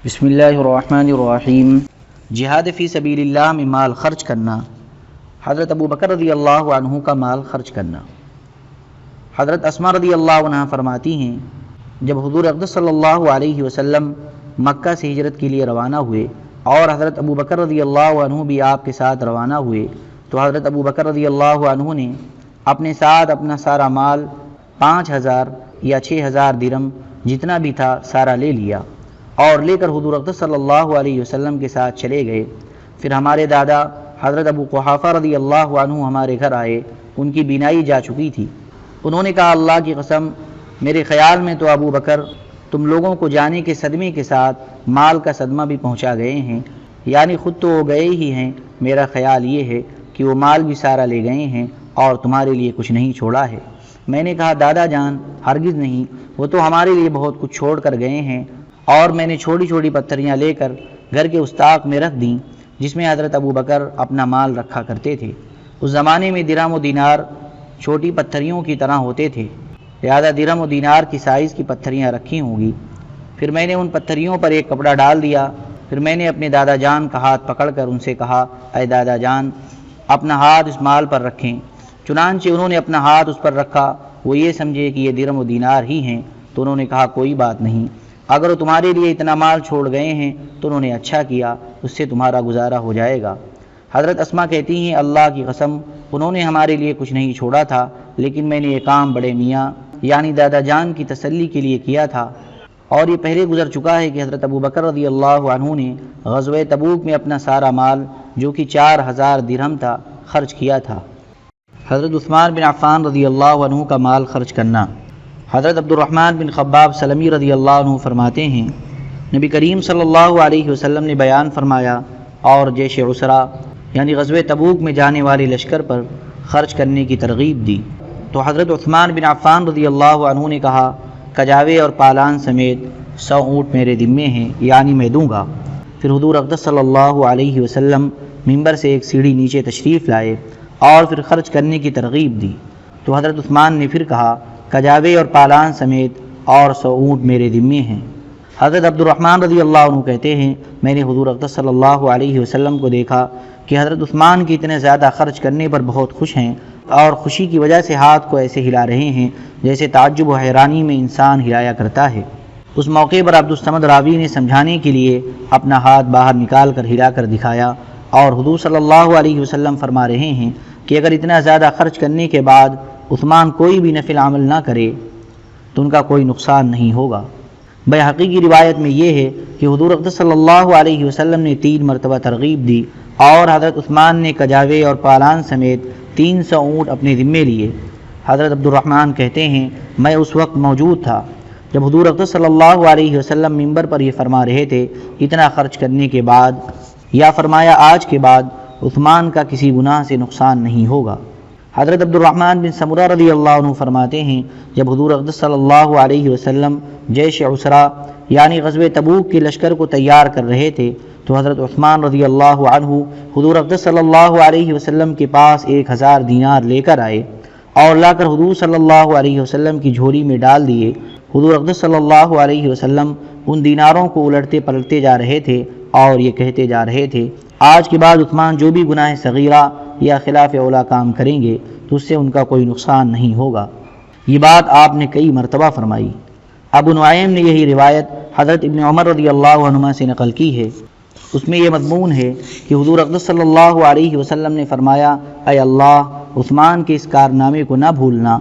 بسم اللہ الرحمن الرحیم۔ جہاد فی سبیل اللہ میں مال خرچ کرنا۔ حضرت ابو بکر رضی اللہ عنہ کا مال خرچ کرنا۔ حضرت اسماء رضی اللہ عنہ فرماتی ہیں، جب حضور اقدس صلی اللہ علیہ وسلم مکہ سے ہجرت کے لیے روانہ ہوئے اور حضرت ابو بکر رضی اللہ عنہ بھی آپ کے ساتھ روانہ ہوئے تو حضرت ابو بکر رضی اللہ عنہ نے اپنے ساتھ اپنا سارا مال 5000 یا 6000 درہم جتنا بھی تھا سارا لے لیا اور لے کر حضور اقدس صلی اللہ علیہ وسلم کے ساتھ چلے گئے۔ پھر ہمارے دادا حضرت ابو قحافہ رضی اللہ عنہ ہمارے گھر آئے، ان کی بینائی جا چکی تھی۔ انہوں نے کہا، اللہ کی قسم، میرے خیال میں تو ابو بکر تم لوگوں کو جانے کے صدمے کے ساتھ مال کا صدمہ بھی پہنچا گئے ہیں، یعنی خود تو وہ گئے ہی ہیں، میرا خیال یہ ہے کہ وہ مال بھی سارا لے گئے ہیں اور تمہارے لیے کچھ نہیں چھوڑا ہے۔ میں نے کہا، دادا جان، ہرگز نہیں، وہ تو ہمارے لیے بہت کچھ چھوڑ کر گئے ہیں۔ اور میں نے چھوٹی چھوٹی پتھریاں لے کر گھر کے اس طاق میں رکھ دیں جس میں حضرت ابو بکر اپنا مال رکھا کرتے تھے۔ اس زمانے میں درہم و دینار چھوٹی پتھریوں کی طرح ہوتے تھے، لہذا درہم و دینار کی سائز کی پتھریاں رکھی ہوں گی۔ پھر میں نے ان پتھریوں پر ایک کپڑا ڈال دیا۔ پھر میں نے اپنے دادا جان کا ہاتھ پکڑ کر ان سے کہا، اے دادا جان، اپنا ہاتھ اس مال پر رکھیں۔ چنانچہ انہوں نے اپنا ہاتھ اس پر رکھا۔ وہ یہ سمجھے کہ یہ درہم و دینار ہی ہیں تو انہوں نے کہا، کوئی بات نہیں، اگر وہ تمہارے لیے اتنا مال چھوڑ گئے ہیں تو انہوں نے اچھا کیا، اس سے تمہارا گزارا ہو جائے گا۔ حضرت اسماء کہتی ہیں، اللہ کی قسم، انہوں نے ہمارے لیے کچھ نہیں چھوڑا تھا، لیکن میں نے یہ کام بڑے میاں یعنی دادا جان کی تسلی کے لیے کیا تھا۔ اور یہ پہلے گزر چکا ہے کہ حضرت ابو بکر رضی اللہ عنہ نے غزوہ تبوک میں اپنا سارا مال جو کہ 4000 درہم تھا خرچ کیا تھا۔ حضرت عثمان بن عفان رضی اللہ عنہ کا مال خرچ کرنا۔ حضرت عبد الرحمن بن خباب سلمی رضی اللہ عنہ فرماتے ہیں، نبی کریم صلی اللہ علیہ وسلم نے بیان فرمایا اور جیش عسرا یعنی غزوہ تبوک میں جانے والے لشکر پر خرچ کرنے کی ترغیب دی تو حضرت عثمان بن عفان رضی اللہ عنہ نے کہا، کجاوے اور پالان سمیت 100 اونٹ میرے ذمے ہیں، یعنی میں دوں گا۔ پھر حضور اقدس صلی اللہ علیہ وسلم ممبر سے ایک سیڑھی نیچے تشریف لائے اور پھر خرچ کرنے کی ترغیب دی تو حضرت عثمان نے پھر کہا، کجاوے اور پالان سمیت اور 100 اونٹ میرے ذمے ہیں۔ حضرت عبد الرحمن رضی اللہ عنہ کہتے ہیں، میں نے حضور اقدس صلی اللہ علیہ وسلم کو دیکھا کہ حضرت عثمان کی اتنے زیادہ خرچ کرنے پر بہت خوش ہیں اور خوشی کی وجہ سے ہاتھ کو ایسے ہلا رہے ہیں جیسے تعجب و حیرانی میں انسان ہلایا کرتا ہے۔ اس موقع پر عبد الصمد راوی نے سمجھانے کے لیے اپنا ہاتھ باہر نکال کر ہلا کر دکھایا اور حضور صلی اللہ علیہ وسلم فرما رہے ہیں کہ اگر اتنا زیادہ خرچ کرنے کے بعد عثمان کوئی بھی نفل عمل نہ کرے تو ان کا کوئی نقصان نہیں ہوگا۔ بیہقی کی روایت میں یہ ہے کہ حضور اقدس صلی اللہ علیہ وسلم نے 3 مرتبہ ترغیب دی اور حضرت عثمان نے کجاوے اور پالان سمیت 300 اونٹ اپنے ذمے لیے۔ حضرت عبد الرحمن کہتے ہیں، میں اس وقت موجود تھا جب حضور اقدس صلی اللہ علیہ وسلم ممبر پر یہ فرما رہے تھے، اتنا خرچ کرنے کے بعد یا فرمایا آج کے بعد عثمان کا کسی گناہ سے نقصان نہیں ہوگا۔ حضرت عبد الرحمن بن سمرہ رضی اللہ عنہ فرماتے ہیں، جب حضور اقدس صلی اللہ علیہ وسلم جیش عسرا یعنی غزوہ تبوک کے لشکر کو تیار کر رہے تھے تو حضرت عثمان رضی اللہ عنہ حضور اقدس صلی اللہ علیہ وسلم کے پاس 1000 دینار لے کر آئے اور لا کر حضور صلی اللہ علیہ وسلم کی جھولی میں ڈال دیے۔ حضور اقدس صلی اللہ علیہ وسلم ان دیناروں کو الٹتے پلٹتے جا رہے تھے اور یہ کہتے جا رہے تھے، آج کے بعد عثمان جو بھی گناہ صغیرہ یا خلاف اولا کام کریں گے تو اس سے ان کا کوئی نقصان نہیں ہوگا۔ یہ بات آپ نے کئی مرتبہ فرمائی۔ ابو نعیم نے یہی روایت حضرت ابن عمر رضی اللہ عنہما سے نقل کی ہے۔ اس میں یہ مضمون ہے کہ حضور اقدس صلی اللہ علیہ وسلم نے فرمایا، اے اللہ، عثمان کے اس کارنامے کو نہ بھولنا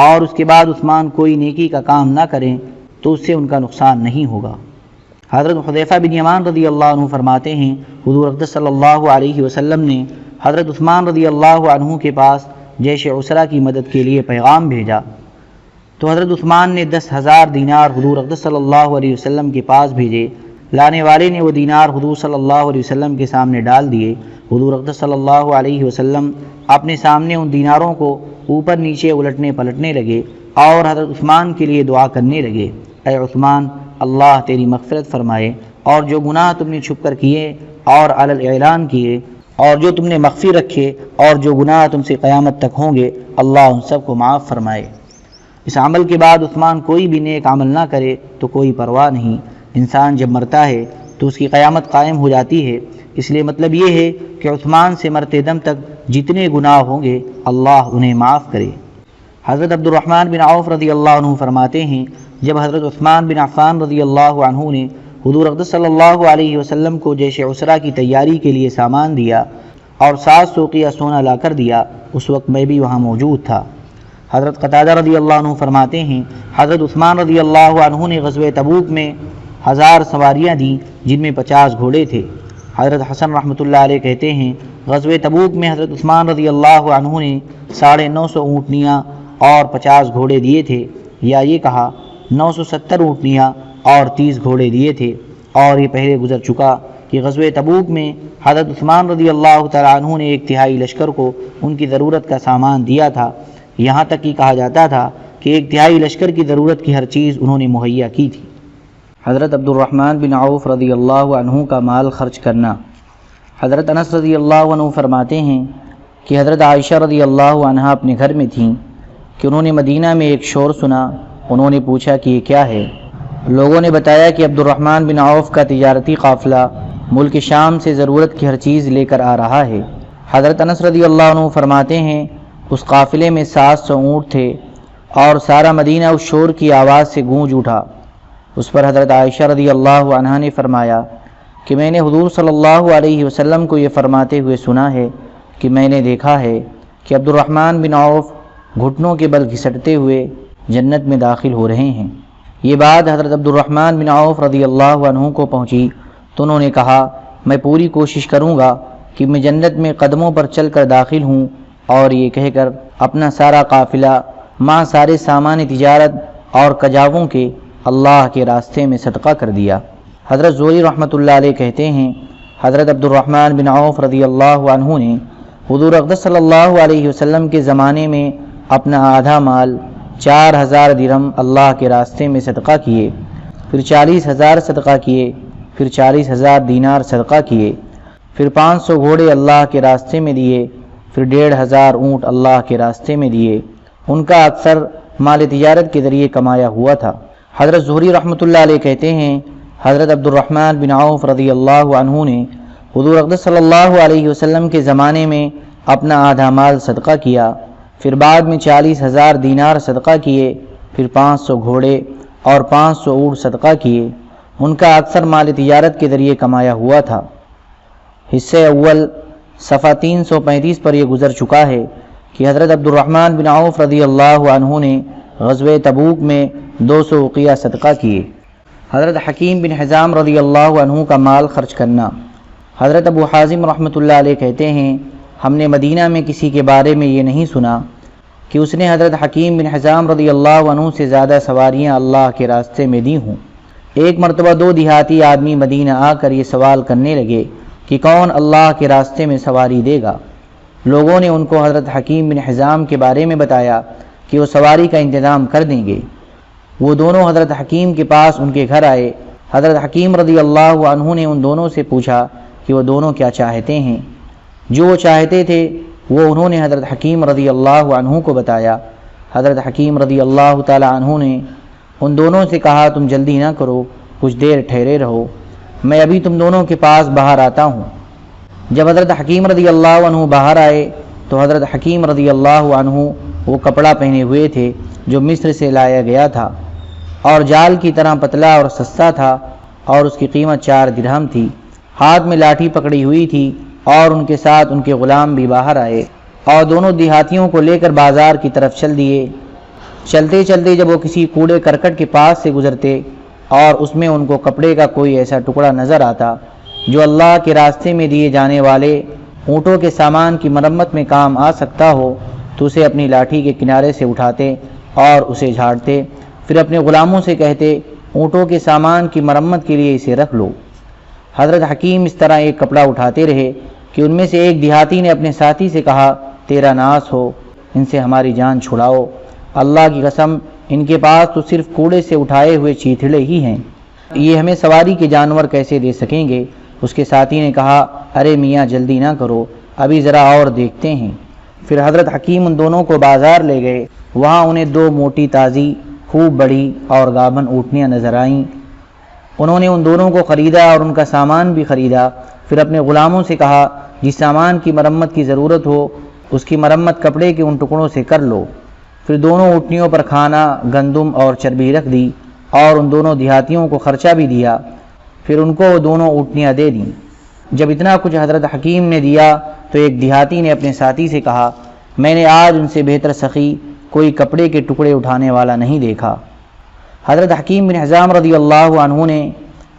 اور اس کے بعد عثمان کوئی نیکی کا کام نہ کریں تو اس سے ان کا نقصان نہیں ہوگا۔ حضرت حذیفہ بن یمان رضی اللہ عنہ فرماتے ہیں، حضور اقدس صلی اللہ علیہ وسلم نے حضرت عثمان رضی اللہ عنہ کے پاس جیش عسرا کی مدد کے لیے پیغام بھیجا تو حضرت عثمان نے 10,000 دینار حضور اقدس صلی اللہ علیہ وسلم کے پاس بھیجے۔ لانے والے نے وہ دینار حضور صلی اللہ علیہ وسلم کے سامنے ڈال دیے۔ حضور اقدس صلی اللہ علیہ وسلم اپنے سامنے ان دیناروں کو اوپر نیچے الٹنے پلٹنے لگے اور حضرت عثمان کے لیے دعا کرنے لگے، اے عثمان، اللہ تیری مغفرت فرمائے، اور جو گناہ تم نے چھپ کر کیے اور علی اعلان کیے اور جو تم نے مخفی رکھے اور جو گناہ تم سے قیامت تک ہوں گے، اللہ ان سب کو معاف فرمائے۔ اس عمل کے بعد عثمان کوئی بھی نیک عمل نہ کرے تو کوئی پرواہ نہیں، انسان جب مرتا ہے تو اس کی قیامت قائم ہو جاتی ہے۔ اس لیے مطلب یہ ہے کہ عثمان سے مرتے دم تک جتنے گناہ ہوں گے اللہ انہیں معاف کرے۔ حضرت عبد الرحمن بن عوف رضی اللہ عنہ فرماتے ہیں جب حضرت عثمان بن عفان رضی اللہ عنہ نے حضور اقدس صلی اللہ علیہ وسلم کو جیش عسرہ کی تیاری کے لیے سامان دیا اور 700 سوقیہ سونا لا کر دیا، اس وقت میں بھی وہاں موجود تھا۔ حضرت قتادہ رضی اللہ عنہ فرماتے ہیں حضرت عثمان رضی اللہ عنہ نے غزوہ تبوک میں 1000 سواریاں دیں جن میں 50 گھوڑے تھے۔ حضرت حسن رحمۃ اللہ علیہ کہتے ہیں غزوہ تبوک میں حضرت عثمان رضی اللہ عنہ نے 950 اونٹنیاں اور 50 گھوڑے دیے تھے، یا یہ کہا 970 اونٹنیاں اور 30 گھوڑے دیے تھے۔ اور یہ پہلے گزر چکا کہ غزوہ تبوک میں حضرت عثمان رضی اللہ تعالیٰ عنہ نے 1/3 لشکر کو ان کی ضرورت کا سامان دیا تھا، یہاں تک کہ کہا جاتا تھا کہ 1/3 لشکر کی ضرورت کی ہر چیز انہوں نے مہیا کی تھی۔ حضرت عبد الرحمن بن عوف رضی اللہ عنہ کا مال خرچ کرنا۔ حضرت انس رضی اللہ عنہ فرماتے ہیں کہ حضرت عائشہ رضی اللہ عنہا اپنے گھر میں تھیں کہ انہوں نے مدینہ میں ایک شور سنا۔ انہوں نے پوچھا کہ یہ کیا ہے؟ لوگوں نے بتایا کہ عبد الرحمن بن عوف کا تجارتی قافلہ ملک شام سے ضرورت کی ہر چیز لے کر آ رہا ہے۔ حضرت انس رضی اللہ عنہ فرماتے ہیں اس قافلے میں 700 اونٹ تھے اور سارا مدینہ اس شور کی آواز سے گونج اٹھا۔ اس پر حضرت عائشہ رضی اللہ عنہا نے فرمایا کہ میں نے حضور صلی اللہ علیہ وسلم کو یہ فرماتے ہوئے سنا ہے کہ میں نے دیکھا ہے کہ عبد الرحمن بن عوف گھٹنوں کے بل گھسٹتے ہوئے جنت میں داخل ہو رہے ہیں۔ یہ بات حضرت عبد الرحمن بن عوف رضی اللہ عنہ کو پہنچی تو انہوں نے کہا میں پوری کوشش کروں گا کہ میں جنت میں قدموں پر چل کر داخل ہوں، اور یہ کہہ کر اپنا سارا قافلہ ماں سارے سامان تجارت اور کجاووں کے اللہ کے راستے میں صدقہ کر دیا۔ حضرت زہری رحمۃ اللہ علیہ کہتے ہیں حضرت عبد الرحمن بن عوف رضی اللہ عنہ نے حضور اقدس صلی اللہ علیہ وسلم کے زمانے میں اپنا آدھا مال 4000 درہم اللہ کے راستے میں صدقہ کیے، پھر 40000 صدقہ کیے، پھر 40000 دینار صدقہ کیے، پھر 500 گھوڑے اللہ کے راستے میں دیے، پھر 1500 اونٹ اللہ کے راستے میں دیے۔ ان کا اکثر مال تجارت کے ذریعے کمایا ہوا تھا۔ حضرت زہری رحمۃ اللہ علیہ کہتے ہیں حضرت عبد الرحمن بن عوف رضی اللہ عنہ نے حضور اقدس صلی اللہ علیہ وسلم کے زمانے میں اپنا آدھا مال صدقہ کیا، پھر بعد میں 40000 دینار صدقہ کیے، پھر 500 گھوڑے اور 500 اونٹ صدقہ کیے۔ ان کا اکثر مال تجارت کے ذریعے کمایا ہوا تھا۔ حصہ اول صفحہ 335 پر یہ گزر چکا ہے کہ حضرت عبد الرحمن بن عوف رضی اللہ عنہ نے غزوہ تبوک میں 200 اوقیہ صدقہ کیے۔ حضرت حکیم بن حزام رضی اللہ عنہ کا مال خرچ کرنا۔ حضرت ابو حازم رحمۃ اللہ علیہ کہتے ہیں ہم نے مدینہ میں کسی کے بارے میں یہ نہیں سنا کہ اس نے حضرت حکیم بن حزام رضی اللہ عنہ سے زیادہ سواریاں اللہ کے راستے میں دی ہوں۔ ایک مرتبہ 2 دیہاتی آدمی مدینہ آ کر یہ سوال کرنے لگے کہ کون اللہ کے راستے میں سواری دے گا؟ لوگوں نے ان کو حضرت حکیم بن حزام کے بارے میں بتایا کہ وہ سواری کا انتظام کر دیں گے۔ وہ دونوں حضرت حکیم کے پاس ان کے گھر آئے۔ حضرت حکیم رضی اللہ عنہ نے ان دونوں سے پوچھا کہ وہ دونوں کیا چاہتے ہیں۔ جو وہ چاہتے تھے وہ انہوں نے حضرت حکیم رضی اللہ عنہ کو بتایا۔ حضرت حکیم رضی اللہ تعالی عنہ نے ان دونوں سے کہا تم جلدی نہ کرو، کچھ دیر ٹھہرے رہو، میں ابھی تم دونوں کے پاس باہر آتا ہوں۔ جب حضرت حکیم رضی اللہ عنہ باہر آئے تو حضرت حکیم رضی اللہ عنہ وہ کپڑا پہنے ہوئے تھے جو مصر سے لایا گیا تھا اور جال کی طرح پتلا اور سستا تھا، اور اس کی قیمت 4 درہم تھی۔ ہاتھ میں لاٹھی پکڑی ہوئی تھی اور ان کے ساتھ ان کے غلام بھی باہر آئے اور دونوں دیہاتیوں کو لے کر بازار کی طرف چل دیے۔ چلتے چلتے جب وہ کسی کوڑے کرکٹ کے پاس سے گزرتے اور اس میں ان کو کپڑے کا کوئی ایسا ٹکڑا نظر آتا جو اللہ کے راستے میں دیے جانے والے اونٹوں کے سامان کی مرمت میں کام آ سکتا ہو تو اسے اپنی لاٹھی کے کنارے سے اٹھاتے اور اسے جھاڑتے، پھر اپنے غلاموں سے کہتے اونٹوں کے سامان کی مرمت کے لیے اسے رکھ لو۔ حضرت حکیم اس طرح ایک کپڑا اٹھاتے رہے کہ ان میں سے ایک دیہاتی نے اپنے ساتھی سے کہا تیرا ناس ہو، ان سے ہماری جان چھڑاؤ، اللہ کی قسم ان کے پاس تو صرف کوڑے سے اٹھائے ہوئے چیتھڑے ہی ہیں، یہ ہمیں سواری کے جانور کیسے دے سکیں گے؟ اس کے ساتھی نے کہا ارے میاں جلدی نہ کرو، ابھی ذرا اور دیکھتے ہیں۔ پھر حضرت حکیم ان دونوں کو بازار لے گئے، وہاں انہیں 2 موٹی تازی خوب بڑی اور گابن اونٹنیاں نظر آئیں۔ انہوں نے ان دونوں کو خریدا اور ان کا سامان بھی خریدا، پھر اپنے غلاموں سے کہا جس سامان کی مرمت کی ضرورت ہو اس کی مرمت کپڑے کے ان ٹکڑوں سے کر لو۔ پھر دونوں اونٹنیوں پر کھانا، گندم اور چربی رکھ دی اور ان دونوں دیہاتیوں کو خرچہ بھی دیا، پھر ان کو وہ دونوں اونٹنیاں دے دیں۔ جب اتنا کچھ حضرت حکیم نے دیا تو ایک دیہاتی نے اپنے ساتھی سے کہا میں نے آج ان سے بہتر سخی کوئی کپڑے کے ٹکڑے اٹھانے والا نہیں دیکھا۔ حضرت حکیم بن حزام رضی اللہ عنہ نے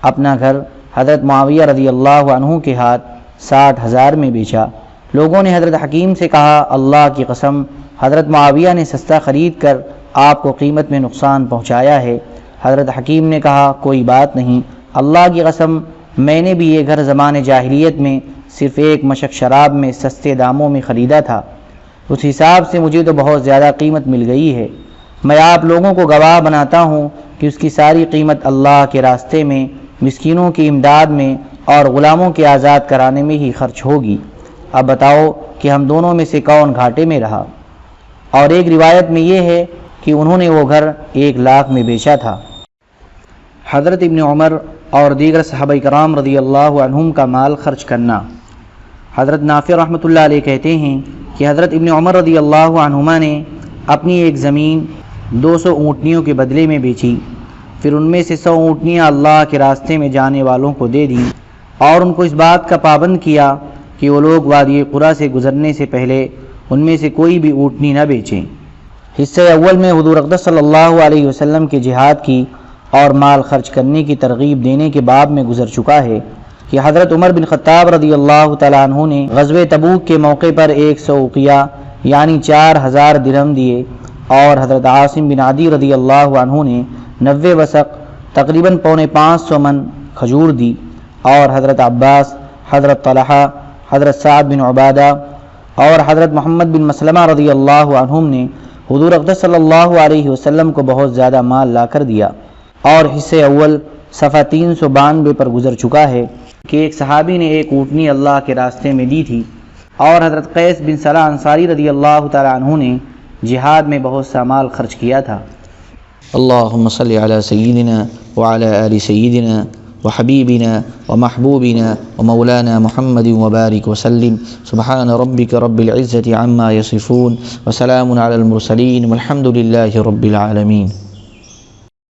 اپنا گھر حضرت معاویہ رضی اللہ عنہ کے ہاتھ 60,000 میں بیچا۔ لوگوں نے حضرت حکیم سے کہا اللہ کی قسم حضرت معاویہ نے سستا خرید کر آپ کو قیمت میں نقصان پہنچایا ہے۔ حضرت حکیم نے کہا کوئی بات نہیں، اللہ کی قسم میں نے بھی یہ گھر زمان جاہلیت میں صرف ایک مشک شراب میں سستے داموں میں خریدا تھا، اس حساب سے مجھے تو بہت زیادہ قیمت مل گئی ہے۔ میں آپ لوگوں کو گواہ بناتا ہوں کہ اس کی ساری قیمت اللہ کے راستے میں، مسکینوں کی امداد میں اور غلاموں کے آزاد کرانے میں ہی خرچ ہوگی۔ اب بتاؤ کہ ہم دونوں میں سے کون گھاٹے میں رہا؟ اور ایک روایت میں یہ ہے کہ انہوں نے وہ گھر 1 لاکھ میں بیچا تھا۔ حضرت ابن عمر اور دیگر صحابہ کرام رضی اللہ عنہم کا مال خرچ کرنا۔ حضرت نافع رحمۃ اللہ علیہ کہتے ہیں کہ حضرت ابن عمر رضی اللہ عنہما نے اپنی ایک زمین 200 اونٹنیوں کے بدلے میں بیچی، پھر ان میں سے 100 اونٹنیاں اللہ کے راستے میں جانے والوں کو دے دیں اور ان کو اس بات کا پابند کیا کہ وہ لوگ وادی قرا سے گزرنے سے پہلے ان میں سے کوئی بھی اونٹنی نہ بیچیں۔ حصہ اول میں حضور اقدس صلی اللہ علیہ وسلم کے جہاد کی اور مال خرچ کرنے کی ترغیب دینے کے باب میں گزر چکا ہے کہ حضرت عمر بن خطاب رضی اللہ تعالیٰ عنہ نے غزوہ تبوک کے موقع پر 100 اوقیہ یعنی 4000 درہم دیے اور حضرت عاصم بن عدی رضی اللہ عنہ نے 90 وسق تقریباً 550 من کھجور دی، اور حضرت عباس، حضرت طلحہ، حضرت سعد بن عبادہ اور حضرت محمد بن مسلمہ رضی اللہ عنہم نے حضور اقدس صلی اللہ علیہ وسلم کو بہت زیادہ مال لا کر دیا۔ اور حصہ اول صفحہ 392 پر گزر چکا ہے کہ ایک صحابی نے ایک اونٹنی اللہ کے راستے میں دی تھی، اور حضرت قیس بن صلاح انصاری رضی اللہ تعالی عنہ نے جہاد میں بہت سا مال خرچ کیا تھا۔ اللهم صل على سيدنا وعلى آل سيدنا وحبيبنا ومحبوبنا ومولانا محمد وبارك وسلم سبحان ربك رب العزة عما يصفون وسلام على المرسلين والحمد لله رب العالمين۔